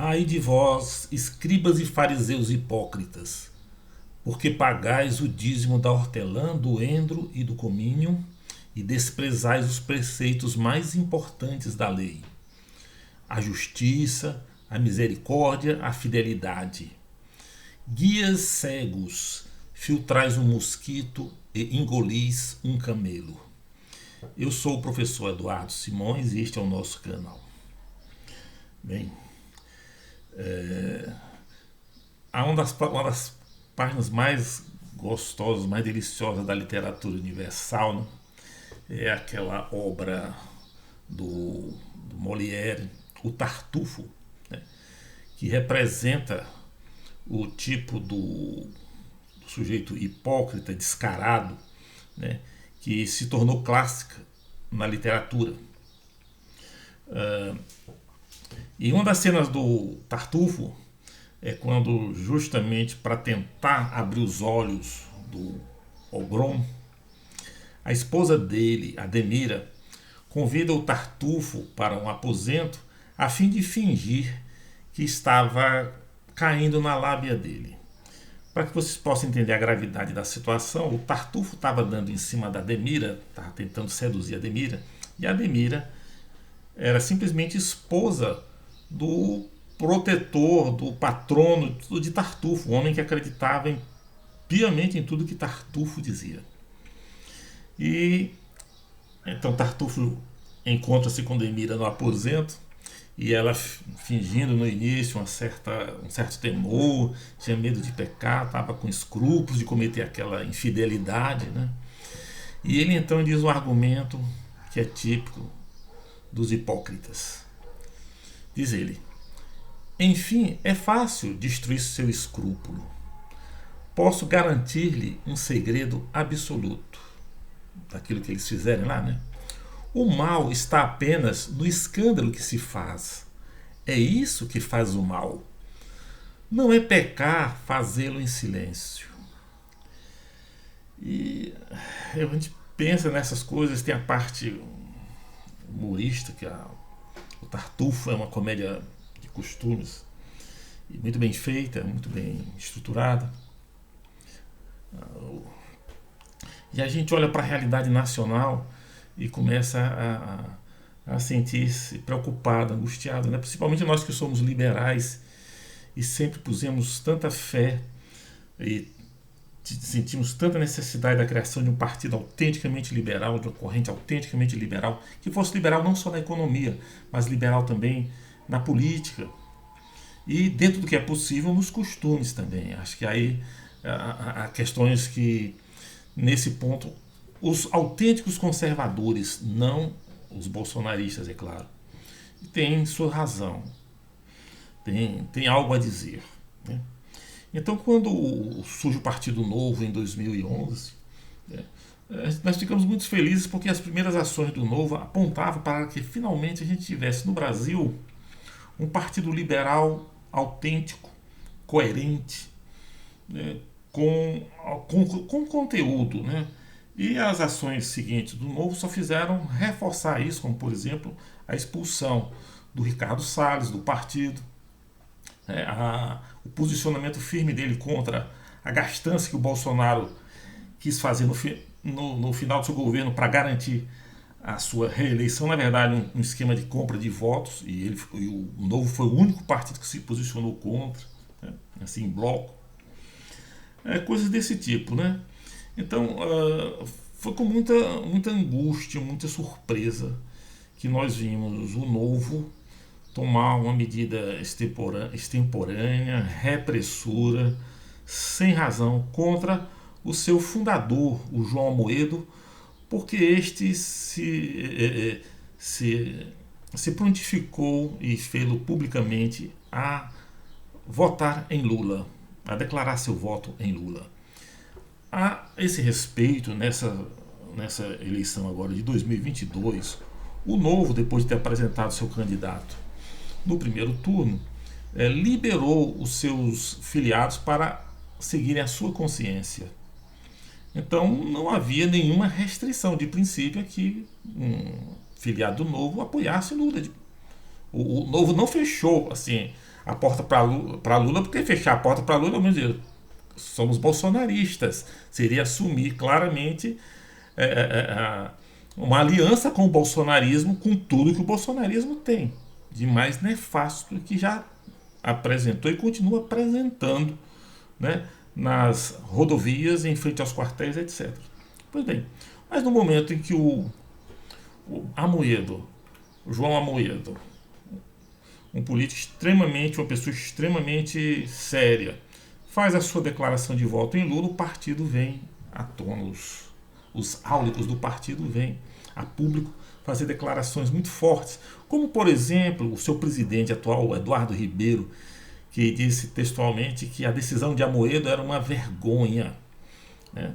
Ai de vós, escribas e fariseus hipócritas, porque pagais o dízimo da hortelã, do endro e do comínio, e desprezais os preceitos mais importantes da lei: a justiça, a misericórdia, a fidelidade. Guias cegos, filtrais um mosquito e engolis um camelo. Eu sou o professor Eduardo Simões e este é o nosso canal. Bem, uma das páginas mais gostosas, mais deliciosas da literatura universal, né? É aquela obra do Molière, o Tartufo, né? Que representa o tipo do sujeito hipócrita, descarado, né? Que se tornou clássica na literatura. E uma das cenas do Tartufo é quando, justamente para tentar abrir os olhos do Ogron, a esposa dele, Ademira, convida o Tartufo para um aposento a fim de fingir que estava caindo na lábia dele. Para que vocês possam entender a gravidade da situação, o Tartufo estava dando em cima da Ademira, estava tentando seduzir a Ademira, e a Ademira era simplesmente esposa do protetor, do patrono de Tartufo, um homem que acreditava piamente em tudo que Tartufo dizia. E então Tartufo encontra-se com Ademira no aposento e ela fingindo no início um certo temor, tinha medo de pecar, estava com escrúpulos de cometer aquela infidelidade, né? E ele então diz um argumento que é típico dos hipócritas. Diz ele: enfim, é fácil destruir seu escrúpulo. Posso garantir-lhe um segredo absoluto daquilo que eles fizerem lá, né? O mal está apenas no escândalo que se faz. É isso que faz o mal. Não é pecar fazê-lo em silêncio. E a gente pensa nessas coisas, tem a parte humorista, o Tartufo é uma comédia de costumes, muito bem feita, muito bem estruturada. E a gente olha para a realidade nacional e começa a sentir-se preocupado, angustiado, né? Principalmente nós que somos liberais e sempre pusemos tanta fé e sentimos tanta necessidade da criação de um partido autenticamente liberal, de uma corrente autenticamente liberal, que fosse liberal não só na economia, mas liberal também na política e, dentro do que é possível, nos costumes também. Acho que aí há questões que, nesse ponto, os autênticos conservadores, não os bolsonaristas, é claro, têm sua razão, tem algo a dizer, né? Então, quando surge o Partido Novo em 2011, né, nós ficamos muito felizes porque as primeiras ações do Novo apontavam para que finalmente a gente tivesse no Brasil um partido liberal autêntico, coerente, né, com conteúdo, né? E as ações seguintes do Novo só fizeram reforçar isso, como por exemplo a expulsão do Ricardo Salles do partido, o posicionamento firme dele contra a gastança que o Bolsonaro quis fazer no final do seu governo para garantir a sua reeleição. Na verdade, um esquema de compra de votos, e o Novo foi o único partido que se posicionou contra, né, assim, em bloco. Coisas desse tipo, né? Então, foi com muita angústia, muita surpresa que nós vimos o Novo tomar uma medida extemporânea, repressora, sem razão, contra o seu fundador, o João Amoedo, porque este se prontificou e fez-lo publicamente a votar em Lula, a declarar seu voto em Lula. A esse respeito, nessa eleição agora de 2022, o Novo, depois de ter apresentado seu candidato no primeiro turno, liberou os seus filiados para seguirem a sua consciência. Então não havia nenhuma restrição de princípio a que um filiado do Novo apoiasse Lula. O Novo não fechou assim a porta para Lula, porque fechar a porta para Lula, vamos dizer, somos bolsonaristas. Seria assumir claramente uma aliança com o bolsonarismo, com tudo que o bolsonarismo tem de mais nefasto que já apresentou e continua apresentando, né, nas rodovias, em frente aos quartéis, etc. Pois bem, mas no momento em que o Amoedo, o João Amoedo, um político extremamente, uma pessoa extremamente séria, faz a sua declaração de voto em Lula, o partido vem à tona, os áulicos do partido vêm a público fazer declarações muito fortes, como por exemplo o seu presidente atual, Eduardo Ribeiro, que disse textualmente que a decisão de Amoedo era uma vergonha, né?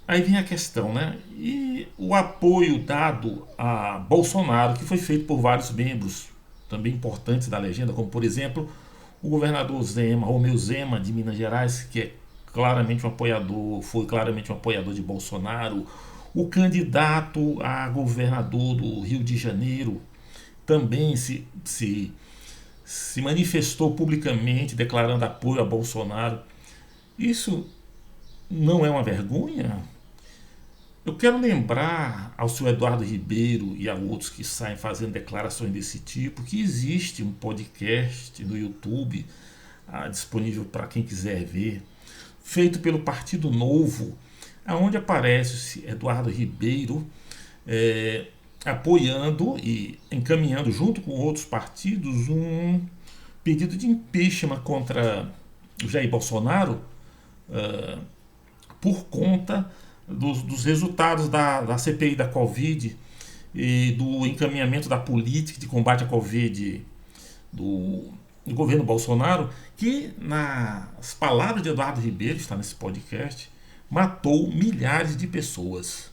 Aí vem a questão, né? E o apoio dado a Bolsonaro, que foi feito por vários membros também importantes da legenda, como por exemplo o governador Zema, Romeu Zema, de Minas Gerais, que é claramente um apoiador, foi claramente um apoiador de Bolsonaro, o candidato a governador do Rio de Janeiro também se manifestou publicamente declarando apoio a Bolsonaro. Isso não é uma vergonha? Eu quero lembrar ao senhor Eduardo Ribeiro e a outros que saem fazendo declarações desse tipo que existe um podcast no YouTube, disponível para quem quiser ver, feito pelo Partido Novo, onde aparece Eduardo Ribeiro apoiando e encaminhando junto com outros partidos um pedido de impeachment contra o Jair Bolsonaro por conta dos resultados da CPI da Covid e do encaminhamento da política de combate à Covid do governo Bolsonaro, que, nas palavras de Eduardo Ribeiro, está nesse podcast, matou milhares de pessoas.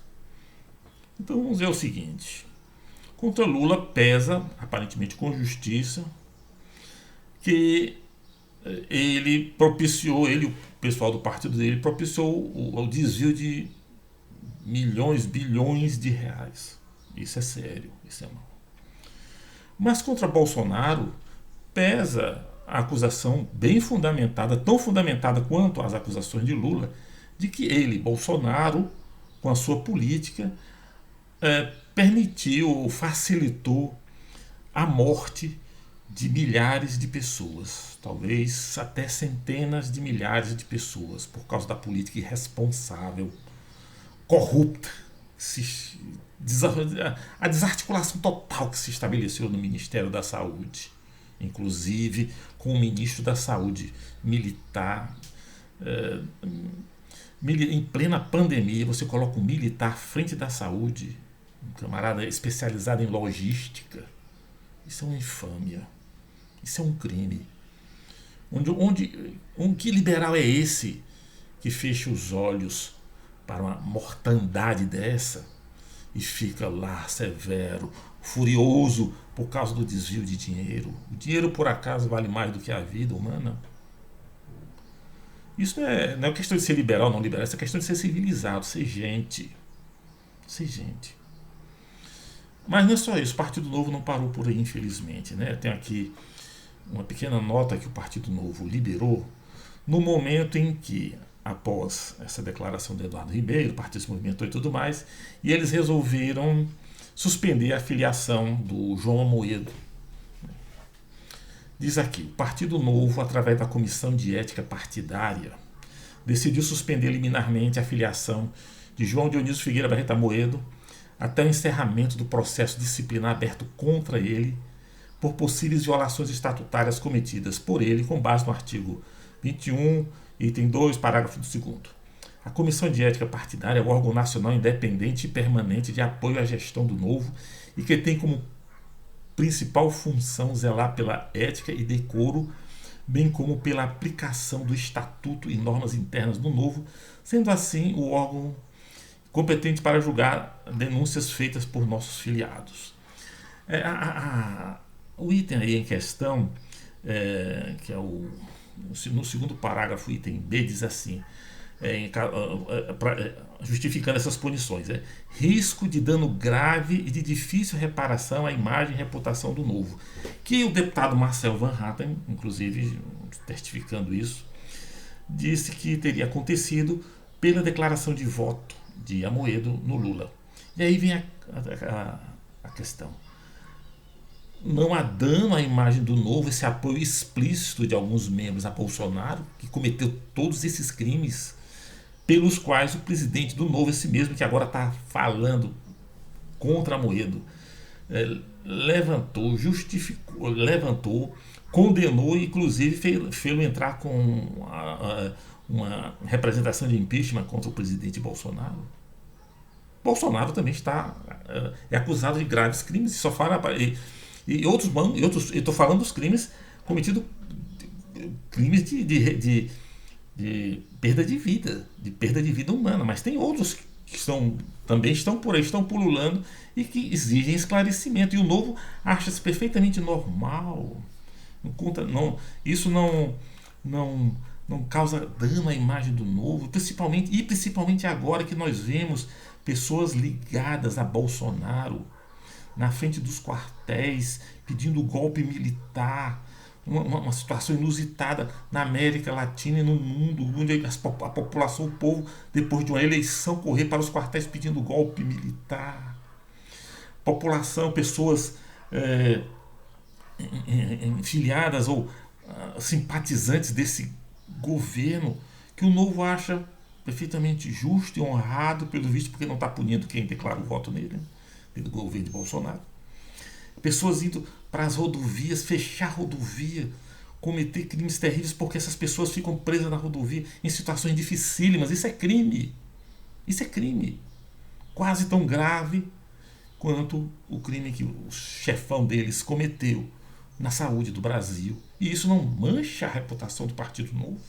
Então vamos ver o seguinte: contra Lula pesa, aparentemente com justiça, que ele propiciou, ele, o pessoal do partido dele, propiciou o desvio de milhões, bilhões de reais. Isso é sério, isso é mal. Mas contra Bolsonaro pesa a acusação bem fundamentada, tão fundamentada quanto as acusações de Lula, de que ele, Bolsonaro, com a sua política, permitiu ou facilitou a morte de milhares de pessoas, talvez até centenas de milhares de pessoas, por causa da política irresponsável, corrupta, a desarticulação total que se estabeleceu no Ministério da Saúde, inclusive com o ministro da Saúde militar. Em plena pandemia, você coloca um militar à frente da saúde, um camarada especializado em logística. Isso é uma infâmia. Isso é um crime. Que liberal é esse que fecha os olhos para uma mortandade dessa e fica lá severo, furioso por causa do desvio de dinheiro? O dinheiro, por acaso, vale mais do que a vida humana? Isso não é questão de ser liberal ou não liberal, isso é questão de ser civilizado, ser gente. Ser gente. Mas não é só isso, o Partido Novo não parou por aí, infelizmente, né? Tem aqui uma pequena nota que o Partido Novo liberou no momento em que, após essa declaração de Eduardo Ribeiro, o partido se movimentou e tudo mais, e eles resolveram suspender a filiação do João Amoedo. Diz aqui: o Partido Novo, através da Comissão de Ética Partidária, decidiu suspender liminarmente a filiação de João Dionísio Figueira Barreto Amoedo até o encerramento do processo disciplinar aberto contra ele por possíveis violações estatutárias cometidas por ele com base no artigo 21, item 2, parágrafo 2º. A Comissão de Ética Partidária é o órgão nacional independente e permanente de apoio à gestão do Novo e que tem como principal função zelar pela ética e decoro, bem como pela aplicação do Estatuto e normas internas do Novo, sendo assim o órgão competente para julgar denúncias feitas por nossos filiados. O item aí em questão, que é no segundo parágrafo, item B, diz assim: justificando essas punições. Risco de dano grave e de difícil reparação à imagem e reputação do Novo. Que o deputado Marcel Van Hatten, inclusive testificando isso, disse que teria acontecido pela declaração de voto de Amoedo no Lula. E aí vem a questão. Não há dano à imagem do Novo esse apoio explícito de alguns membros a Bolsonaro, que cometeu todos esses crimes pelos quais o presidente do Novo, esse mesmo que agora está falando contra Amoedo, levantou, justificou, condenou e inclusive fez-lo entrar com uma representação de impeachment contra o presidente Bolsonaro. Bolsonaro também está acusado de graves crimes e só fala e outros, eu estou falando dos crimes cometidos, crimes de perda de vida humana, mas tem outros que também estão por aí, estão pululando e que exigem esclarecimento. E o Novo acha-se perfeitamente normal. Isso não causa dano à imagem do Novo, principalmente agora que nós vemos pessoas ligadas a Bolsonaro na frente dos quartéis pedindo golpe militar. Uma situação inusitada na América Latina e no mundo, onde a população, o povo, depois de uma eleição, correr para os quartéis pedindo golpe militar. População, pessoas filiadas ou simpatizantes desse governo, que o Novo acha perfeitamente justo e honrado, pelo visto, porque não está punindo quem declara o voto nele, pelo governo de Bolsonaro. Pessoas indo para as rodovias, fechar a rodovia, cometer crimes terríveis porque essas pessoas ficam presas na rodovia em situações dificílimas. Isso é crime. Isso é crime. Quase tão grave quanto o crime que o chefão deles cometeu na saúde do Brasil. E isso não mancha a reputação do Partido Novo?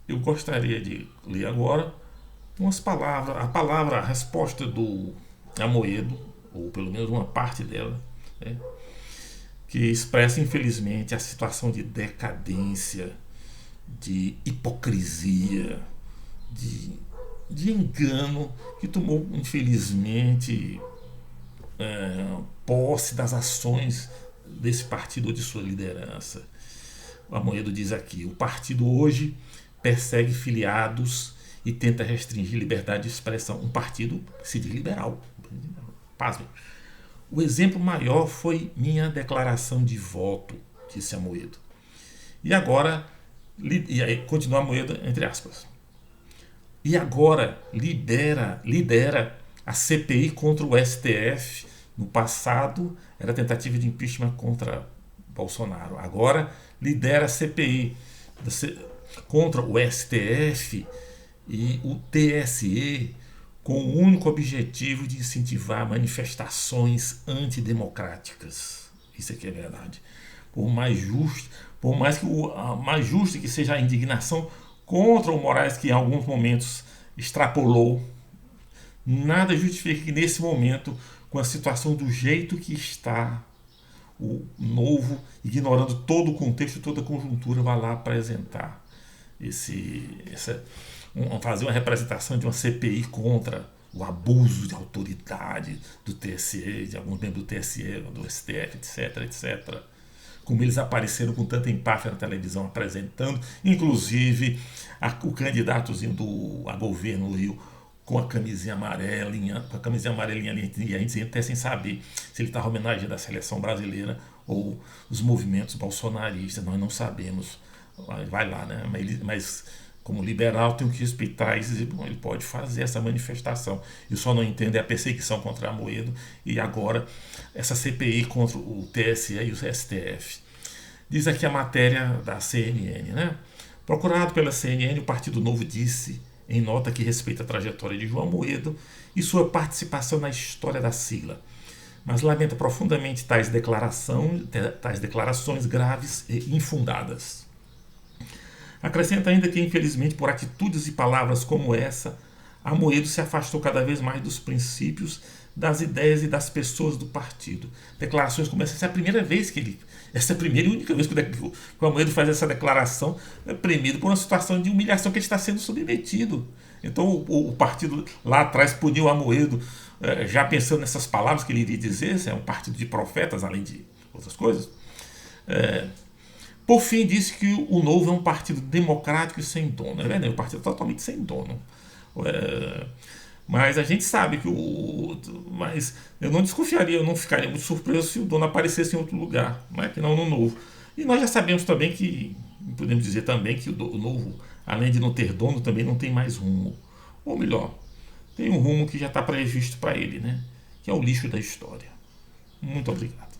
Eu gostaria de ler agora umas palavras, a resposta do Amoedo, ou pelo menos uma parte dela, que expressa infelizmente a situação de decadência, de hipocrisia, de engano que tomou infelizmente posse das ações desse partido ou de sua liderança. O Amoedo diz aqui: o partido hoje persegue filiados e tenta restringir liberdade de expressão. Um partido que se diz liberal. Pasmem. O exemplo maior foi minha declaração de voto, disse Amoedo. E agora, e aí continua Amoedo, entre aspas. E agora lidera a CPI contra o STF. No passado era tentativa de impeachment contra Bolsonaro. Agora lidera a CPI contra o STF e o TSE, com o único objetivo de incentivar manifestações antidemocráticas. Isso aqui é verdade. Por mais justa que seja a indignação contra o Moraes, que em alguns momentos extrapolou, nada justifica que nesse momento, com a situação do jeito que está, o Novo, ignorando todo o contexto, toda a conjuntura, vai lá apresentar fazer uma representação de uma CPI contra o abuso de autoridade do TSE, de alguns membros do TSE, do STF, etc. Como eles apareceram com tanta empáfia na televisão apresentando, inclusive o candidatozinho a governo no Rio com a camisinha amarelinha ali, e a gente até sem saber se ele estava homenageando a seleção brasileira ou os movimentos bolsonaristas, nós não sabemos. Vai lá, né? Mas como liberal tem que respeitar isso, ele pode fazer essa manifestação. Eu só não entendo a perseguição contra Amoedo e agora essa CPI contra o TSE e o STF. Diz aqui a matéria da CNN, né? Procurado pela CNN, o Partido Novo disse em nota que respeita a trajetória de João Amoedo e sua participação na história da sigla, mas lamenta profundamente tais declarações graves e infundadas. Acrescenta ainda que, infelizmente, por atitudes e palavras como essa, Amoedo se afastou cada vez mais dos princípios, das ideias e das pessoas do partido. Declarações como essa é a primeira vez que ele. Essa é a primeira e única vez que o Amoedo faz essa declaração, premido por uma situação de humilhação que ele está sendo submetido. Então o partido lá atrás puniu o Amoedo, já pensando nessas palavras que ele iria dizer, é um partido de profetas, além de outras coisas. Por fim, disse que o Novo é um partido democrático e sem dono. É verdade, é um partido totalmente sem dono. Mas a gente sabe que mas eu não desconfiaria, eu não ficaria muito surpreso se o dono aparecesse em outro lugar, não é? Que não no Novo. E nós já sabemos também que, podemos dizer também que o Novo, além de não ter dono, também não tem mais rumo. Ou melhor, tem um rumo que já está previsto para ele, né? Que é o lixo da história. Muito obrigado.